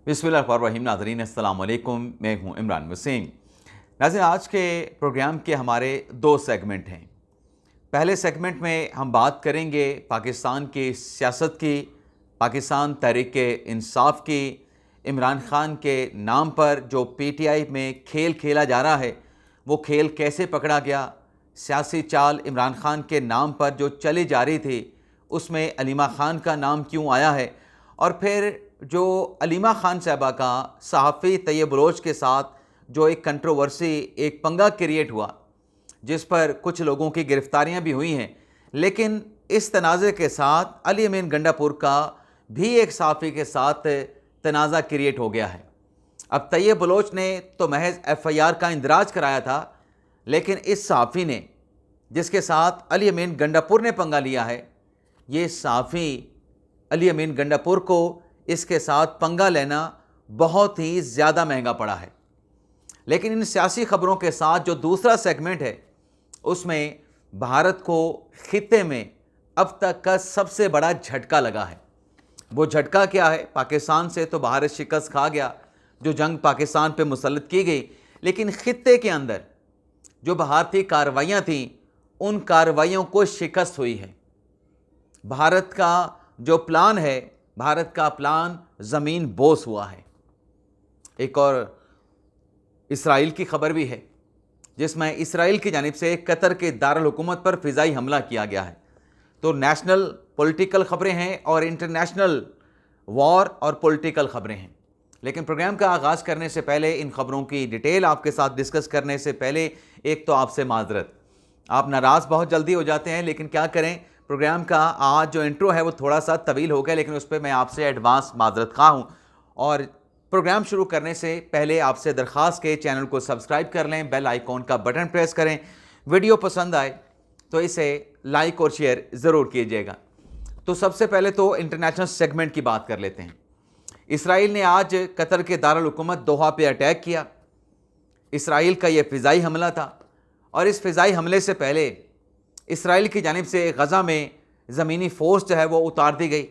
बिस्मिल्लाहिर्रहमानिर्रहीम। नाज़रीन अस्सलाम वालेकुम, मैं हूं इमरान वसीम। नाज़रीन, आज के प्रोग्राम के हमारे दो सेगमेंट हैं। पहले सेगमेंट में हम बात करेंगे पाकिस्तान की सियासत की, पाकिस्तान तहरीक-ए-इंसाफ की। इमरान ख़ान के नाम पर जो पीटीआई में खेल खेला जा रहा है, वो खेल कैसे पकड़ा गया। सियासी चाल इमरान ख़ान के नाम पर जो चली जा रही थी, उसमें अलीमा ख़ान का नाम क्यों आया है, और फिर जो अलीमा ख़ान साहबा का सहाफ़ी तैयब बलोच के साथ जो एक कंट्रोवर्सी, एक पंगा क्रिएट हुआ, जिस पर कुछ लोगों की गिरफ्तारियां भी हुई हैं। लेकिन इस तनाज़े के साथ अली अमीन गंडापुर का भी एक सहाफ़ी के साथ तनाज़ा क्रिएट हो गया है। अब तैयब बलोच ने तो महज FIR का इंदराज कराया था, लेकिन इस सहाफ़ी ने, जिसके साथ अली अमीन गंडापुर ने पंगा लिया है, ये सहाफ़ी अली अमीन गंडापुर को इसके साथ पंगा लेना बहुत ही ज़्यादा महंगा पड़ा है। लेकिन इन सियासी खबरों के साथ जो दूसरा सेगमेंट है, उसमें भारत को खित्ते में अब तक का सबसे बड़ा झटका लगा है। वो झटका क्या है? पाकिस्तान से तो भारत शिकस्त खा गया, जो जंग पाकिस्तान पे मुसल्लत की गई, लेकिन खित्ते के अंदर जो भारतीय कार्रवाइयाँ थीं, उन कार्रवाइयों को शिकस्त हुई है। भारत का जो प्लान है, भारत का प्लान ज़मीन बोस हुआ है। एक और इसराइल की खबर भी है, जिसमें इसराइल की जानिब से कतर के दारुल हुकूमत पर फ़िज़ाई हमला किया गया है। तो नेशनल पॉलिटिकल ख़बरें हैं और इंटरनेशनल वॉर और पॉलिटिकल ख़बरें हैं। लेकिन प्रोग्राम का आगाज़ करने से पहले, इन ख़बरों की डिटेल आपके साथ डिस्कस करने से पहले, एक तो आपसे माज़रत, आप नाराज़ बहुत जल्दी हो जाते हैं, लेकिन क्या करें, प्रोग्राम का आज जो इंट्रो है वो थोड़ा सा तवील हो गया, लेकिन उस पर मैं आपसे एडवांस माज़रत खा हूँ। और प्रोग्राम शुरू करने से पहले आपसे दरख्वास्त के चैनल को सब्सक्राइब कर लें, बेल आइकॉन का बटन प्रेस करें, वीडियो पसंद आए तो इसे लाइक और शेयर ज़रूर कीजिएगा। तो सबसे पहले तो इंटरनेशनल सेगमेंट की बात कर लेते हैं। इसराइल ने आज कतर के दारुल हुकूमत दोहा पे अटैक किया। इसराइल का ये फ़िज़ाई हमला था, और इस फ़िज़ाई हमले से पहले इसराइल की जानिब से गज़ा में ज़मीनी फ़ोर्स जो है वो उतार दी गई।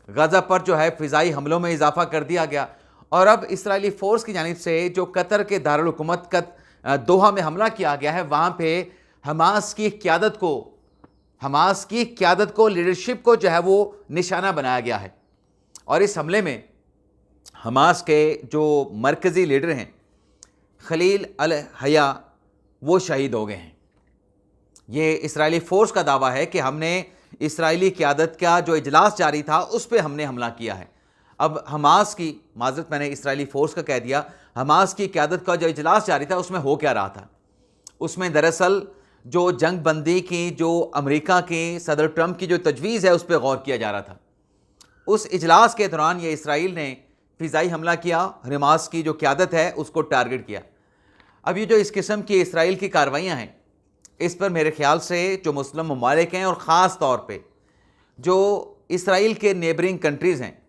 गज़ा पर जो है फ़िज़ाई हमलों में इजाफ़ा कर दिया गया, और अब इसराइली फ़ोर्स की जानिब से जो कतर के दारुल हुकूमत का दोहा में हमला किया गया है, वहाँ पे हमास की क़यादत को, लीडरशिप को जो है वो निशाना बनाया गया है। और इस हमले में हमास के जो मरकज़ी लीडर हैं, खलील अल हया, वो शहीद हो गए हैं। ये इसराइली फ़ोर्स का दावा है कि हमने इसराइली क़यादत का जो इजलास जारी था, उस पर हमने हमला किया है। अब हमास की, माज़रत मैंने इसराइली फ़ोर्स का कह दिया, हमास की क़यादत का जो इजलास जारी था, उसमें हो क्या रहा था? उसमें दरअसल जो जंग बंदी की, जो अमेरिका की सदर ट्रंप की जो तजवीज़ है, उस पर गौर किया जा रहा था। उस इजलास के दौरान ये इसराइल ने फ़िज़ाई हमला किया, हमास की जो क़यादत है उसको टारगेट किया। अब ये जो इस किस्म की इसराइल की कार्रवाइयाँ हैं, इस पर मेरे ख़्याल से जो मुस्लिम ममालिक हैं, और ख़ास तौर पे जो इसराइल के नेबरिंग कंट्रीज़ हैं,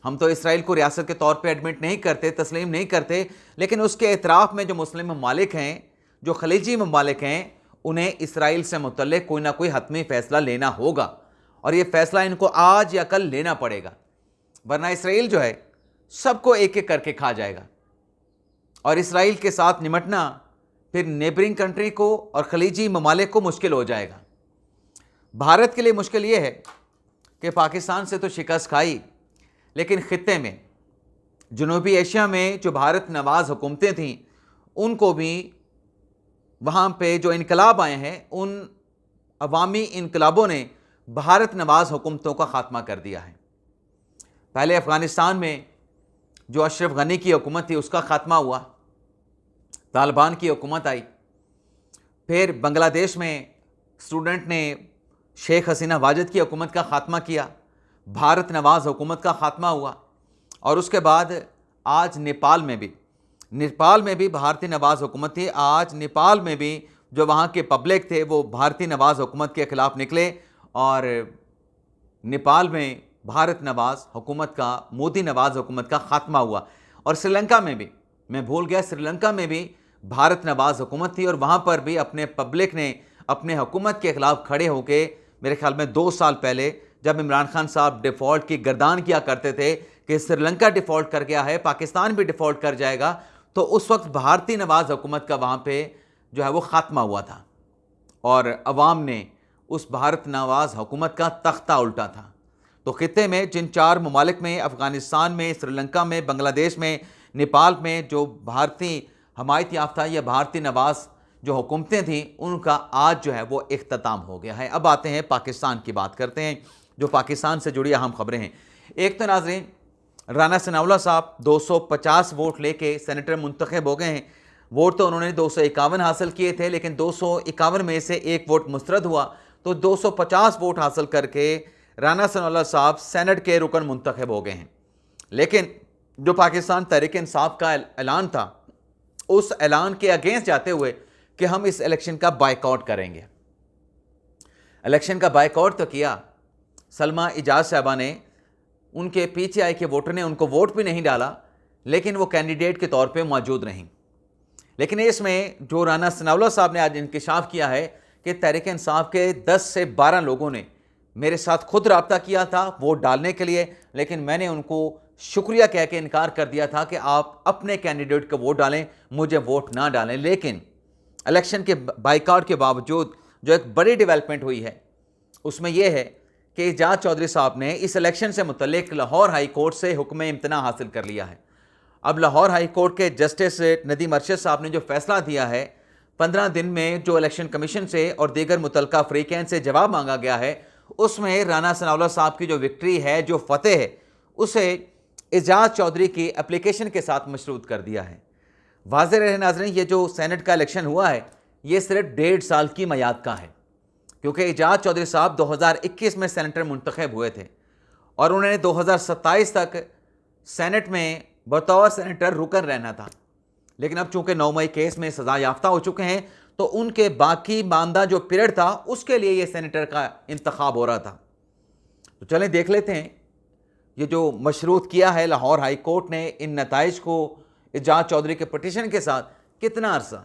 हम तो इसराइल को रियासत के तौर पे एडमिट नहीं करते, तस्लीम नहीं करते, लेकिन उसके एतराफ़ में जो मुस्लिम ममालिक हैं, जो खलीजी ममालिक हैं, उन्हें इसराइल से मुतल्लिक़ कोई ना कोई हतमी फ़ैसला लेना होगा, और ये फ़ैसला इनको आज या कल लेना पड़ेगा, वरना इसराइल जो है सबको एक एक करके खा जाएगा। और इसराइल के साथ निमटना फिर नेबरिंग कंट्री को और खलीजी ममालिक को मुश्किल हो जाएगा। भारत के लिए मुश्किल ये है कि पाकिस्तान से तो शिकस्त खाई, लेकिन ख़ित्ते में, जनूबी एशिया में जो भारत नवाज़ हुकूमतें थीं, उनको भी वहाँ पे जो इनकलाब आए हैं, उन अवामी इनकलाबों ने भारत नवाज़ हुकूमतों का ख़ात्मा कर दिया है। पहले अफ़गानिस्तान में जो अशरफ गनी की हुकूमत थी, उसका ख़ात्मा हुआ, तालिबान की हुकूमत आई। फिर बांग्लादेश में स्टूडेंट ने शेख हसीना वाजिद की हुकूमत का ख़ात्मा किया, भारत नवाज़ हुकूमत का ख़ात्मा हुआ। और उसके बाद आज नेपाल में भी भारतीय नवाज़ हुकूमत थी। आज नेपाल में भी जो वहाँ के पब्लिक थे, वो भारतीय नवाज़ हुकूमत के ख़िलाफ़ निकले, और नेपाल में भारत नवाज़ हुकूमत का, मोदी नवाज़ हुकूमत का ख़ात्मा हुआ। और श्रीलंका में भी, मैं भूल गया, श्रीलंका में भी भारत नवाज़ हुकूमत थी, और वहाँ पर भी अपने पब्लिक ने अपने हुकूमत के ख़िलाफ़ खड़े होकर, मेरे ख्याल में 2 साल पहले, जब इमरान खान साहब डिफ़ॉल्ट की गर्दान किया करते थे कि श्रीलंका डिफ़ॉल्ट कर गया है, पाकिस्तान भी डिफ़ॉल्ट कर जाएगा, तो उस वक्त भारतीय नवाज़ हुकूमत का वहाँ पे जो है वो ख़ात्मा हुआ था और अवाम ने उस भारत नवाज़ हुकूमत का तख्ता उल्टा था। तो खित्ते में जिन 4 ममालिक में, अफ़गानिस्तान में, श्रीलंका में, बांग्लादेश में, नेपाल में जो भारतीय हमायत याफ्ता या भारतीय नवाज़ जो हुकूमतें थीं, उनका आज जो है वो इख्तिताम हो गया है। अब आते हैं पाकिस्तान की बात करते हैं, जो पाकिस्तान से जुड़ी अहम खबरें हैं। एक तो नाज़रीन, राना सनाउल्लाह साहब 250 वोट लेके सेनेटर मुंतखब हो गए हैं। वोट तो उन्होंने 251 हासिल किए थे, लेकिन 251 में से एक वोट मुस्तरद हुआ, तो 250 वोट हासिल करके राना सनाउल्लाह साहब सेनेट के रुकन मुंतखब हो गए हैं। लेकिन जो पाकिस्तान तहरीक इंसाफ का ऐलान था, उस ऐलान के अगेंस्ट जाते हुए कि हम इस इलेक्शन का बायकॉट करेंगे। इलेक्शन का बायकॉट तो किया, सलमा इजाज साहबा ने, उनके पीटीआई के वोटर ने उनको वोट भी नहीं डाला, लेकिन वो कैंडिडेट के तौर पे मौजूद नहीं। लेकिन इसमें जो राना सनाउल्लाह साहब ने आज इंकशाफ किया है कि तहरीक इंसाफ के 10 से 12 लोगों ने मेरे साथ खुद रब्ता किया था वोट डालने के लिए, लेकिन मैंने उनको शुक्रिया कह के इनकार कर दिया था कि आप अपने कैंडिडेट को वोट डालें, मुझे वोट ना डालें। लेकिन इलेक्शन के बायकॉट के बावजूद जो एक बड़ी डेवलपमेंट हुई है उसमें यह है कि एजाज चौधरी साहब ने इस इलेक्शन से मुतल्लिक लाहौर हाई कोर्ट से हुक्म इम्तना हासिल कर लिया है। अब लाहौर हाई कोर्ट के जस्टिस नदीम अरशद साहब ने जो फैसला दिया है, 15 दिन में जो इलेक्शन कमीशन से और दीगर मुतल्लिका फ़रीक़ैन से जवाब मांगा गया है, उसमें राना सनाउल्लाह साहब की जो विक्ट्री है, जो फतेह है, उसे एजाज चौधरी की एप्लीकेशन के साथ मशरूत कर दिया है। वाज़ेह रहे नाज़रीन, ये जो सेनेट का इलेक्शन हुआ है, ये सिर्फ 1.5 साल की मयाद का है, क्योंकि एजाज चौधरी साहब 2021 में सेनेटर मुंतखब हुए थे और उन्होंने 2027 तक सेनेट में बतौर सेनेटर रुकन रहना था। लेकिन अब चूंकि 9 मई केस में सज़ा याफ्ता हो चुके हैं, तो उनके बाकी मानदा जो पीरियड था उसके लिए ये सेनेटर का इंतखाब हो रहा था। तो चलें देख लेते हैं ये जो मशरूत किया है लाहौर हाई कोर्ट ने इन नताइज को एजाज चौधरी के पिटीशन के साथ, कितना अरसा,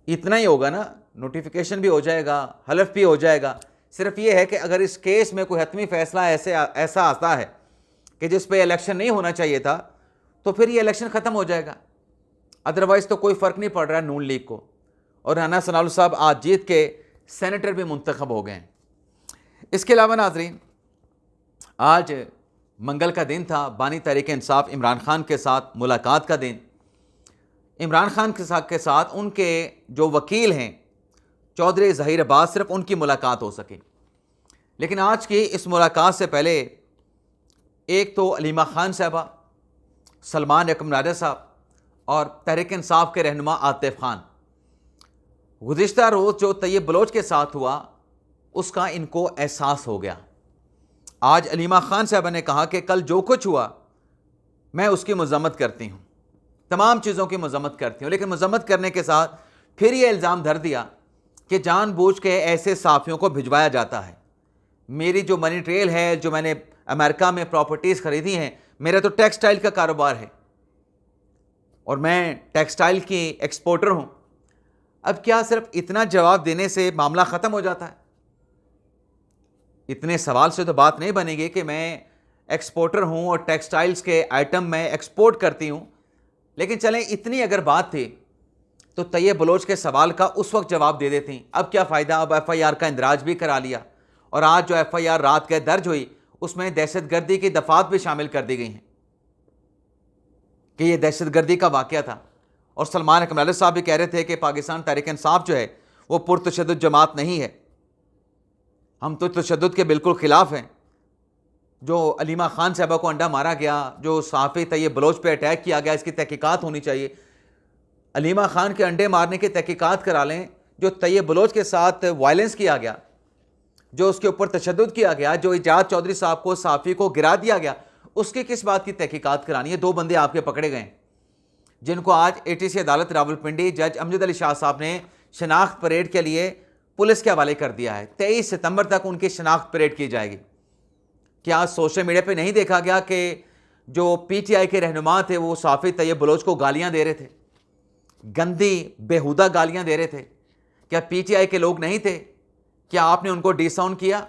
इतना ही होगा ना, नोटिफिकेशन भी हो जाएगा, हलफ भी हो जाएगा। सिर्फ ये है कि अगर इस केस में कोई हतमी फैसला ऐसा आता है कि जिस पे इलेक्शन नहीं होना चाहिए था, तो फिर ये इलेक्शन ख़त्म हो जाएगा। अदरवाइज़ तो कोई फ़र्क नहीं पड़ रहा है नून लीग को। और राना सनाउल्लाह साहब आज जीत के सेनेटर भी मुंतखब हो गए हैं। इसके अलावा नाज़रीन, आज मंगल का दिन था, बानी तहरीक इंसाफ इमरान खान के साथ मुलाकात का दिन। इमरान खान के साथ उनके जो वकील हैं चौधरी ज़हीर अब्बास, सिर्फ उनकी मुलाकात हो सकी। लेकिन आज की इस मुलाकात से पहले एक तो अलीमा खान साहबा, सलमान यकम राजा साहब और तहरीक इंसाफ के रहनुमा आतिफ खान, गुज़िश्ता रोज़ जो तैयब बलोच के साथ हुआ उसका इनको एहसास हो गया। आज अलीमा खान साहबा ने कहा कि कल जो कुछ हुआ मैं उसकी मज़म्मत करती हूँ, तमाम चीज़ों की मज़म्मत करती हूँ, लेकिन मज़म्मत करने के साथ फिर ये इल्ज़ाम धर दिया कि जानबूझ के ऐसे साफ़ियों को भिजवाया जाता है। मेरी जो मनी ट्रेल है, जो मैंने अमेरिका में प्रॉपर्टीज़ ख़रीदी हैं, मेरा तो टेक्सटाइल का कारोबार है और मैं टेक्सटाइल की एक्सपोर्टर हूँ। अब क्या सिर्फ इतना जवाब देने से मामला ख़त्म हो जाता है? इतने सवाल से तो बात नहीं बनेगी कि मैं एक्सपोर्टर हूँ और टेक्सटाइल्स के आइटम मैं एक्सपोर्ट करती हूँ। लेकिन चलें, इतनी अगर बात थी तो तैयब बलोच के सवाल का उस वक्त जवाब दे देती। अब क्या फ़ायदा, अब FIR का इंदराज भी करा लिया और आज जो FIR रात के दर्ज हुई उसमें दहशतगर्दी की दफ़ात भी शामिल कर दी गई हैं कि ये दहशतगर्दी का वाक़या था। और सलमान यकम राजा साहब भी कह रहे थे कि पाकिस्तान तहरीक इंसाफ जो है वो पुरतशद्दुद जमात नहीं है, हम तो तशद्दुद के बिल्कुल ख़िलाफ़ हैं। जो अलीमा खान साहबा को अंडा मारा गया, जो सहाफ़ी तैयब बलोच पे अटैक किया गया, इसकी तहकीकात होनी चाहिए। अलीमा खान के अंडे मारने की तहकीकात करा लें। जो तैयब बलोच के साथ वायलेंस किया गया, जो उसके ऊपर तशद्दुद किया गया, जो एजाज चौधरी साहब को, सहाफ़ी को गिरा दिया गया, उसकी किस बात की तहकीकात करानी है? 2 बंदे आपके पकड़े गए जिनको आज ATC अदालत रावलपिंडी जज अमजद अली शाह साहब ने शनाख्त परेड के लिए पुलिस के हवाले कर दिया है। 23 सितंबर तक उनकी शनाख्त परेड की जाएगी। क्या सोशल मीडिया पे नहीं देखा गया कि जो PTI के रहनुमा थे वो सहाफ़ी तैयब बलोच को गालियां दे रहे थे, गंदी बेहुदा गालियां दे रहे थे? क्या PTI के लोग नहीं थे? क्या आपने उनको डिसाउंड किया?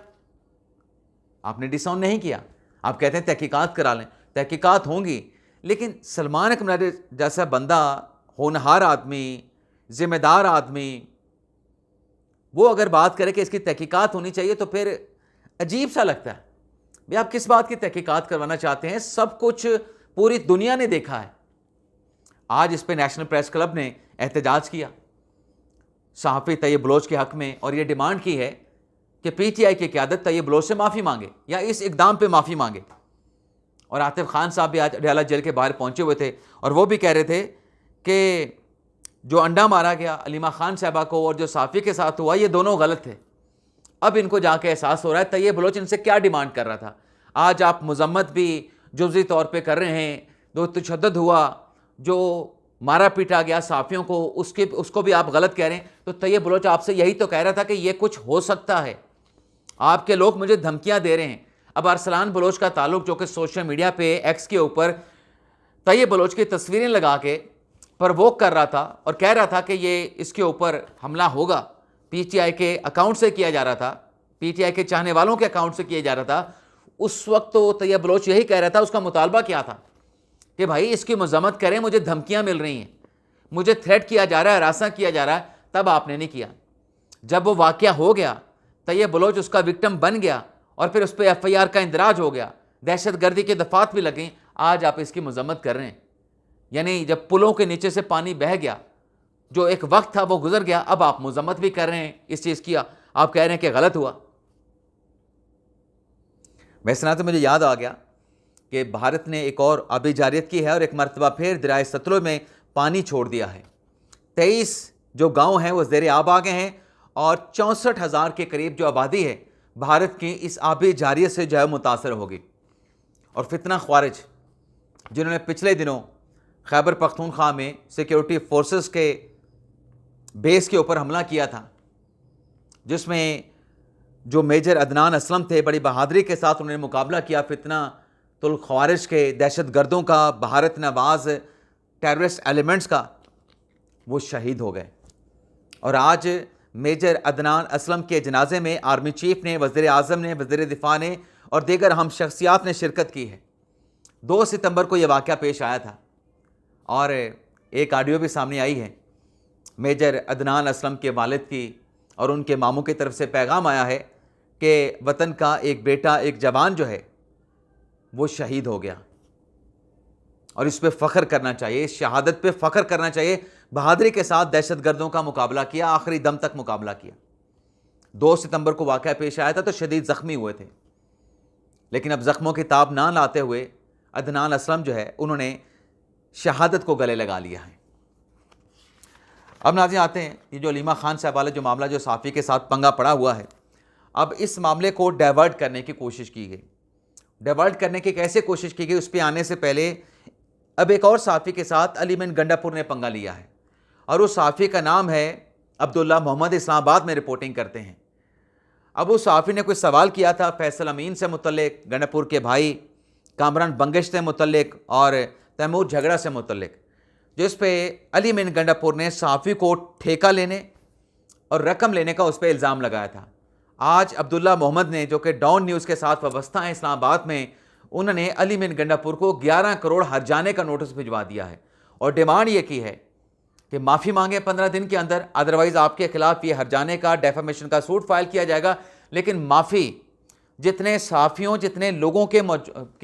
आपने डिसाउंड नहीं किया। आप कहते हैं तहकीकात करा लें, तहकीकात होंगी, लेकिन सलमान अकबर जैसा बंदा, होनहार आदमी, जिम्मेदार आदमी, वो अगर बात करे कि इसकी तहकीकात होनी चाहिए तो फिर अजीब सा लगता है। भाई आप किस बात की तहकीकात करवाना चाहते हैं? सब कुछ पूरी दुनिया ने देखा है। आज इस पे नेशनल प्रेस क्लब ने एहतजाज किया सहाफ़ी तैयब बलोच के हक में और ये डिमांड की है कि पीटीआई की क़यादत तैयब बलोच से माफ़ी मांगे या इस इकदाम पे माफ़ी मांगे। और आतिफ खान साहब भी आज अडयाला जेल के बाहर पहुंचे हुए थे और वो भी कह रहे थे कि जो अंडा मारा गया अलीमा खान साहबा को और जो सहाफ़ी के साथ हुआ, ये दोनों गलत थे। अब इनको जाके एहसास हो रहा है तैयब बलोच इनसे क्या डिमांड कर रहा था। आज आप मजम्मत भी जुज़ी तौर पे कर रहे हैं, जो तशद्दुद हुआ, जो मारा पीटा गया सहाफ़ियों को, उसको भी आप गलत कह रहे हैं। तो तैयब बलोच आपसे यही तो कह रहा था कि ये कुछ हो सकता है। आपके लोग मुझे धमकियां दे रहे हैं। अब अरसलान बलोच का ताल्लुक, जो कि सोशल मीडिया पे एक्स के ऊपर तैयब बलोच की तस्वीरें लगा के प्रवोक कर रहा था और कह रहा था कि ये इसके ऊपर हमला होगा, पीटीआई के अकाउंट से किया जा रहा था, पीटीआई के चाहने वालों के अकाउंट से किया जा रहा था। उस वक्त तो तैयब बलोच यही कह रहा था, उसका मुतालबा क्या था कि भाई इसकी मजम्मत करें, मुझे धमकियां मिल रही हैं, मुझे थ्रेट किया जा रहा है, हरासा किया जा रहा है। तब आपने नहीं किया। जब वो वाक़या हो गया, तैयब बलोच उसका विक्टिम बन गया और फिर उस पर FIR का इंदराज हो गया, दहशतगर्दी के दफात भी लगी, आज आप इसकी मजम्मत कर रहे हैं। यानी जब पुलों के नीचे से पानी बह गया, जो एक वक्त था वो गुजर गया, अब आप मजम्मत भी कर रहे हैं इस चीज़ की। आप कह रहे हैं कि गलत हुआ। वैसे ना तो मुझे याद आ गया कि भारत ने एक और आबी जारियत की है और एक मरतबा फिर दरियाए सतलुज में पानी छोड़ दिया है। 23 जो गांव हैं वो ज़ेर आब आ गए हैं और 64,000 के करीब जो आबादी है भारत की इस आबी जारियत से जो है मुतासर होगी। और फितना ख्वारिज जिन्होंने पिछले दिनों खैबर पख्तूनख्वा में सिक्योरिटी फोर्सेस के बेस के ऊपर हमला किया था, जिसमें जो मेजर अदनान असलम थे, बड़ी बहादुरी के साथ उन्होंने मुकाबला किया फितना तुल ख्वारिज के, दहशत गर्दों का, भारत नवाज टेररिस्ट एलिमेंट्स का, वो शहीद हो गए। और आज मेजर अदनान असलम के जनाजे में आर्मी चीफ ने, वज़ीर आज़म ने, वज़ीर दिफा ने और दीगर हम शख्सियात ने शिरकत की है। 2 सितंबर को यह वाक़या पेश आया था और एक ऑडियो भी सामने आई है मेजर अदनान असलम के वालिद की, और उनके मामू की तरफ से पैगाम आया है कि वतन का एक बेटा, एक जवान जो है वो शहीद हो गया और इस पे फ़ख्र करना चाहिए, इस शहादत पे फ़ख्र करना चाहिए। बहादुरी के साथ दहशतगर्दों का मुकाबला किया, आखिरी दम तक मुकाबला किया। 2 सितंबर को वाक़या पेश आया था तो शदीद ज़ख्मी हुए थे, लेकिन अब ज़ख्मों की ताब ना लाते हुए अदनान असलम जो है उन्होंने शहादत को गले लगा लिया है। अब नाज़रीन आते हैं, ये जो अलीमा खान साहब वाला जो मामला, जो सहाफ़ी के साथ पंगा पड़ा हुआ है, अब इस मामले को डाइवर्ट करने की कोशिश की गई। डाइवर्ट करने की कैसे कोशिश की गई, उस पर आने से पहले अब एक और सहाफ़ी के साथ अलीमिन गंडापुर ने पंगा लिया है और उस सहाफ़ी का नाम है अब्दुल्ला मोहम्मद, इस्लामाबाद में रिपोर्टिंग करते हैं। अब उस सहाफ़ी ने कोई सवाल किया था फैसल अमीन से मुतल्लिक, गंडापुर के भाई कामरान बंगिश से मुतल्लिक और तैमूर झगड़ा से मुतल्लिक, जिस पे अलीमिन गंडापुर ने सहाफ़ी को ठेका लेने और रकम लेने का उस पर इल्ज़ाम लगाया था। आज अब्दुल्ला मोहम्मद ने, जो कि डॉन न्यूज़ के साथ वाबस्ता है इस्लामाबाद में, उन्होंने अलीमिन गंडापुर को 11 करोड़ हर्जाने का नोटिस भिजवा दिया है और डिमांड ये की है कि माफ़ी मांगे 15 दिन के अंदर, अदरवाइज़ आपके खिलाफ ये हर्जाने का, डेफेमेशन का सूट फाइल किया जाएगा। लेकिन माफ़ी, जितने सहाफ़ियों, जितने लोगों की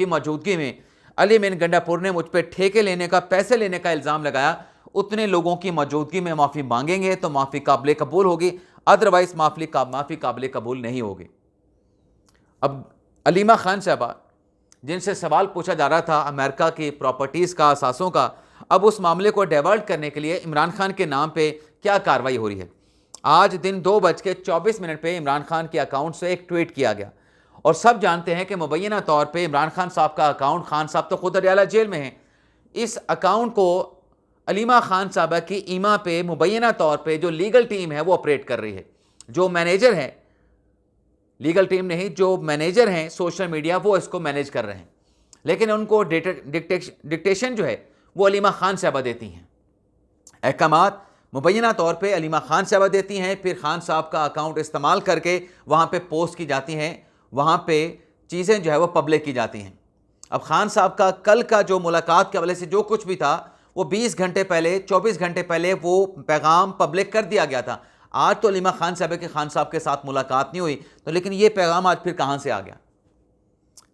मौजूदगी में अलीमिन गंडापुर ने मुझ पर ठेके लेने का, पैसे लेने का इल्ज़ाम लगाया, उतने लोगों की मौजूदगी में माफ़ी मांगेंगे तो माफ़ी काबिल कबूल होगी, अदरवाइज़ माफ़ी काबिल कबूल नहीं होगी। अब अलीमा खान साहबा, जिनसे सवाल पूछा जा रहा था अमेरिका की प्रॉपर्टीज़ का, असासों का, अब उस मामले को डाइवर्ट करने के लिए इमरान खान के नाम पे क्या कार्रवाई हो रही है। आज दिन 2:24 पे इमरान खान के अकाउंट से एक ट्वीट किया गया और सब जानते हैं कि मुबैना तौर पे इमरान खान साहब का अकाउंट, खान साहब तो खुद अडयाला जेल में हैं, इस अकाउंट को अलीमा खान साहबा की ईमा पे मुबैना तौर पे जो लीगल टीम है वो ऑपरेट कर रही है। जो मैनेजर है, लीगल टीम नहीं, जो मैनेजर हैं सोशल मीडिया, वो इसको मैनेज कर रहे हैं, लेकिन उनको डिक्टेशन जो है वो अलीमा खान साहबा देती हैं। अहकामात मुबैना तौर पे अलीमा खान साहबा देती हैं, फिर खान साहब का अकाउंट इस्तेमाल करके वहाँ पे पोस्ट की जाती हैं, वहाँ पे चीज़ें जो है वो पब्लिक की जाती हैं। अब खान साहब का कल का जो मुलाकात के हवाले से जो कुछ भी था वो 20 घंटे पहले, 24 घंटे पहले वो पैगाम पब्लिक कर दिया गया था। आज तो अलीमा खान साहब के खान साहब के साथ मुलाकात नहीं हुई, तो लेकिन ये पैगाम आज फिर कहाँ से आ गया?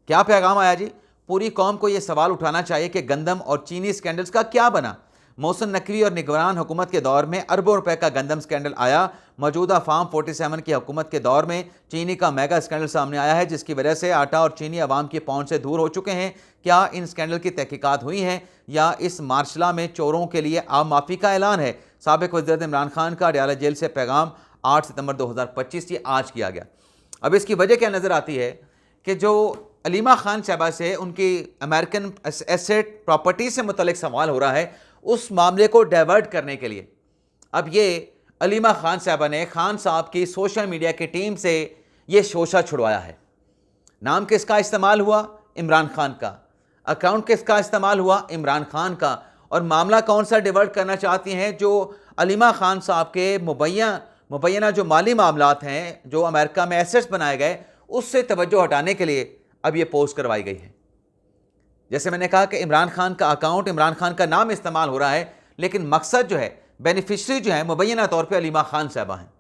क्या पैगाम आया जी? पूरी कौम को यह सवाल उठाना चाहिए कि गंदम और चीनी स्कैंडल्स का क्या बना। मोहसिन नकवी और निगरान हुकूमत के दौर में अरबों रुपए का गंदम स्कैंडल आया। मौजूदा फार्म 47 की हुकूमत के दौर में चीनी का मेगा स्कैंडल सामने आया है, जिसकी वजह से आटा और चीनी अवाम की पहुंच से दूर हो चुके हैं। क्या इन स्कैंडल की तहकीकात हुई हैं या इस मार्शला में चोरों के लिए आम माफ़ी का ऐलान है? साबिक वज़ीर इमरान खान का अडयाला जेल से पैगाम 8 सितंबर 2025 ये आज किया गया। अब इसकी वजह क्या नज़र आती है कि जो अलीमा खान साहबा से उनकी अमेरिकन एसेट प्रॉपर्टी से मुतल्लिक सवाल हो रहा है, उस मामले को डाइवर्ट करने के लिए अब ये अलीमा खान साहबा ने खान साहब की सोशल मीडिया की टीम से ये शोशा छुड़वाया है। नाम किसका इस्तेमाल हुआ? इमरान खान का। अकाउंट किसका इस्तेमाल हुआ? इमरान खान का। और मामला कौन सा डाइवर्ट करना चाहती हैं? जो अलीमा खान साहब के मुबैना जो माली मामलात हैं, जो अमेरिका में एसेट्स बनाए गए, उससे तवज्जो हटाने के लिए अब ये पोस्ट करवाई गई है। जैसे मैंने कहा कि इमरान खान का अकाउंट, इमरान खान का नाम इस्तेमाल हो रहा है, लेकिन मकसद जो है, बेनिफिशरी जो है मुबैना तौर पे अलीमा खान साहबा हैं,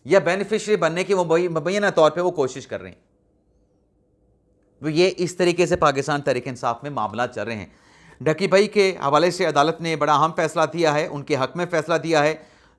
या बेनिफिशरी बनने की मुबैना तौर पे वो कोशिश कर रहे हैं। तो ये इस तरीके से पाकिस्तान तहरीक इंसाफ में मामला चल रहे हैं। ढकी भाई के हवाले से अदालत ने बड़ा अहम फैसला दिया है, उनके हक में फैसला दिया है।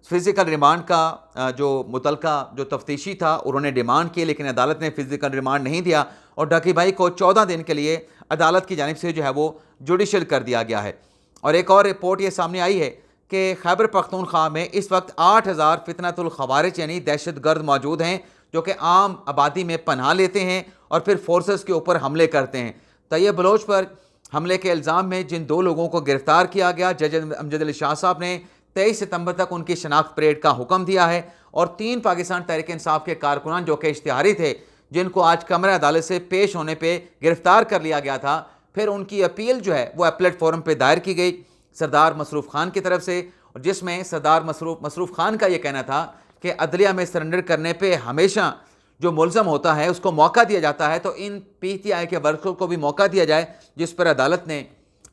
फिजिकल रिमांड का जो मुतलका जो तफ्तीशी था उन्होंने डिमांड की, लेकिन अदालत ने फिजिकल रिमांड नहीं दिया और ढकी भाई को 14 दिन के लिए अदालत की जानिब से जो है वो जुडिशल कर दिया गया है। और एक और रिपोर्ट ये सामने आई है कि खैबर पख्तूनख्वा में इस वक्त 8000 फितनतुल खवारिज यानी दहशत गर्द मौजूद हैं, जो कि आम आबादी में पनाह लेते हैं और फिर फोर्सेस के ऊपर हमले करते हैं। तैयब बलोच पर हमले के इल्ज़ाम में जिन 2 लोगों को गिरफ्तार किया गया, जज अमजद अली शाह साहब ने 23 सितंबर तक उनकी शनाख्त परेड का हुक्म दिया है और 3 पाकिस्तान तहरीक इंसाफ के कारकुनान जो कि इश्तिहारी थे, जिनको आज कमरा अदालत से पेश होने पे गिरफ्तार कर लिया गया था, फिर उनकी अपील जो है वो एपलेट फोरम पे दायर की गई सरदार मसरूफ़ खान की तरफ से, और जिसमें सरदार मसरूफ़ खान का ये कहना था कि अदलिया में सरेंडर करने पे हमेशा जो मुलज़म होता है उसको मौका दिया जाता है, तो इन PTI के वर्करों को भी मौका दिया जाए, जिस पर अदालत ने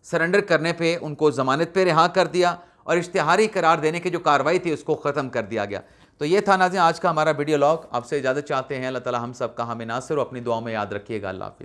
सरेंडर करने पर उनको ज़मानत पर रिहा कर दिया और इश्तिहारी करार देने की जो कार्रवाई थी उसको ख़त्म कर दिया गया। तो ये था नाज़रीन आज का हमारा वीडियो लॉग। आपसे इजाज़त चाहते हैं। अल्लाह ताला हम सब का हमें नासिर और अपनी दुआ में याद रखिएगा। अल्लाह हाफ़िज़।